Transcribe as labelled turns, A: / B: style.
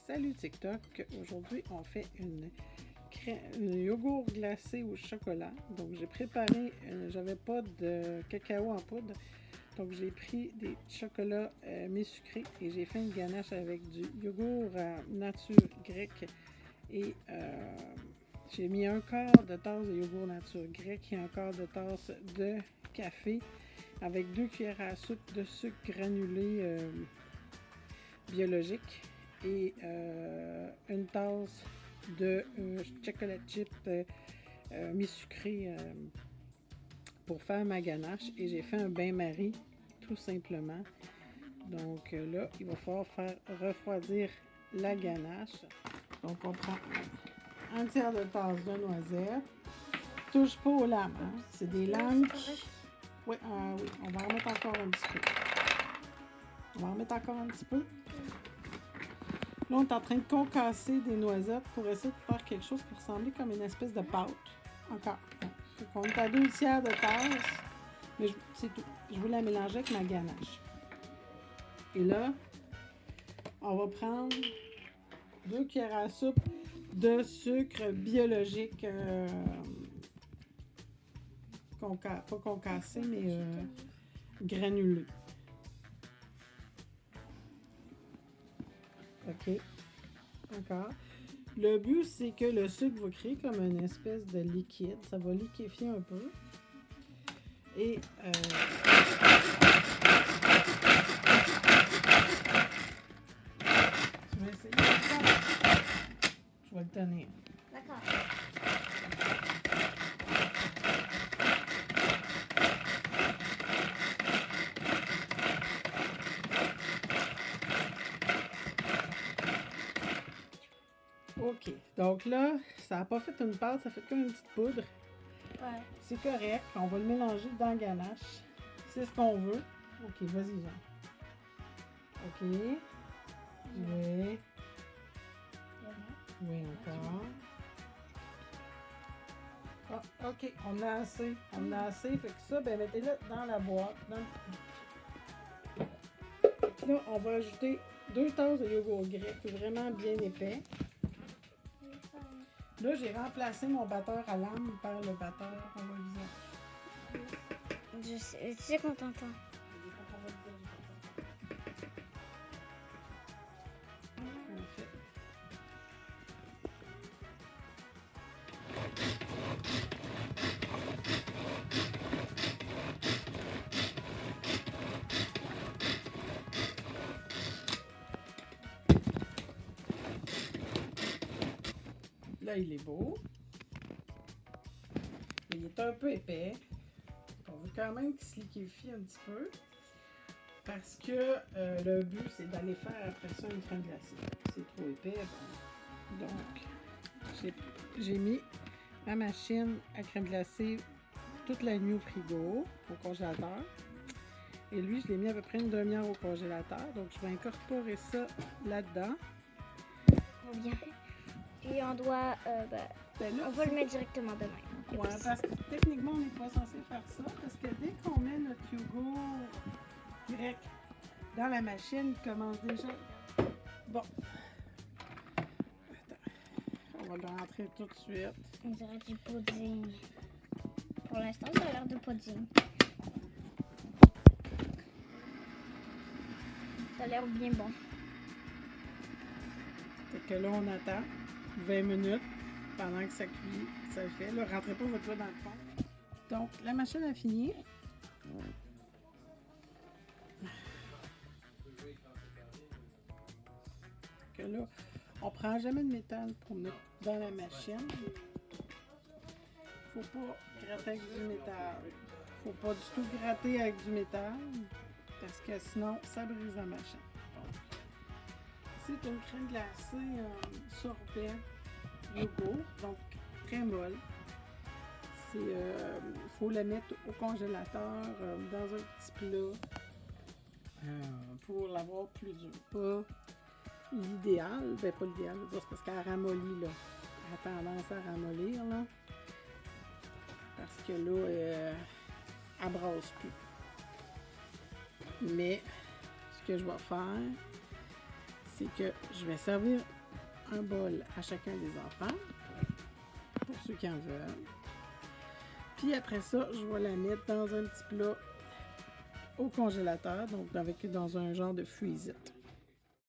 A: Salut TikTok! Aujourd'hui, on fait une yogourt glacé au chocolat. Donc, j'ai préparé, j'avais pas de cacao en poudre. Donc, j'ai pris des chocolats mi-sucrés et j'ai fait une ganache avec du yogourt nature grec. Et j'ai mis un quart de tasse de yogourt nature grec et un quart de tasse de café avec 2 cuillères à soupe de sucre granulé biologique et une tasse de chocolate chip mi-sucré pour faire ma ganache. Et j'ai fait un bain-marie tout simplement. Donc là, il va falloir faire refroidir la ganache. Donc on prend un tiers de tasse de noisettes. Touche pas aux lames, hein? C'est des lames qui... Oui, oui, on va en mettre encore un petit peu. On va en mettre encore un petit peu. Là, on est en train de concasser des noisettes pour essayer de faire quelque chose qui ressemble comme une espèce de pâte. Encore. Donc, on est à 2 tiers de tasse. Mais c'est tout. Je veux la mélanger avec ma ganache. Et là, on va prendre 2 cuillères à soupe de sucre biologique. Pas concassé, mais granulé. OK. Encore. Le but, c'est que le sucre va créer comme une espèce de liquide. Ça va liquéfier un peu. Et tu vas essayer de faire. Je vais le tenir.
B: D'accord.
A: OK. Donc là, ça n'a pas fait une pâte, ça fait comme une petite poudre.
B: Ouais.
A: C'est correct. On va le mélanger dans la ganache. C'est ce qu'on veut. OK, vas-y, Jean. OK. Oui. Oui, encore. Ah, OK, on a assez. On a assez. Fait que ça, ben mettez-le dans la boîte. Là, on va ajouter 2 tasses de yogourt grec, vraiment bien épais. Là, j'ai remplacé mon batteur à lame par le batteur à visage.
B: Tu sais qu'on t'entend.
A: Là, il est beau. Il est un peu épais. On veut quand même qu'il se liquéfie un petit peu. Parce que le but, c'est d'aller faire après ça une crème glacée. C'est trop épais. Bon. Donc, j'ai mis ma machine à crème glacée toute la nuit au frigo, au congélateur. Et lui, je l'ai mis à peu près une demi-heure au congélateur. Donc, je vais incorporer ça là-dedans.
B: Bien. Et on doit...
A: Ben là,
B: on va le mettre directement demain.
A: Ouais, parce que techniquement, on n'est pas censé faire ça. Parce que dès qu'on met notre yogourt grec dans la machine, il commence déjà... Bon. Attends. On va le rentrer tout de suite.
B: On dirait du pudding. Pour l'instant, ça a l'air de pudding. Ça a l'air bien bon.
A: Fait que là, on attend 20 minutes pendant que ça cuit, ça fait. Là, rentrez pas votre doigt dans le fond. Donc, la machine a fini. Que là, on prend jamais de métal pour mettre dans la machine. Faut pas gratter avec du métal. Faut pas du tout gratter avec du métal parce que sinon, ça brise la machine. C'est une crème glacée sorbet yogourt, donc très molle. Il faut la mettre au congélateur dans un petit plat pour l'avoir plus dur. Pas l'idéal, ben pas l'idéal, c'est parce qu'elle ramollit là. Elle a tendance à ramollir là. Parce que là, elle brasse plus. Mais ce que je vais faire, c'est que je vais servir un bol à chacun des enfants, pour ceux qui en veulent. Puis après ça, je vais la mettre dans un petit plat au congélateur, donc dans un genre de freeze-it.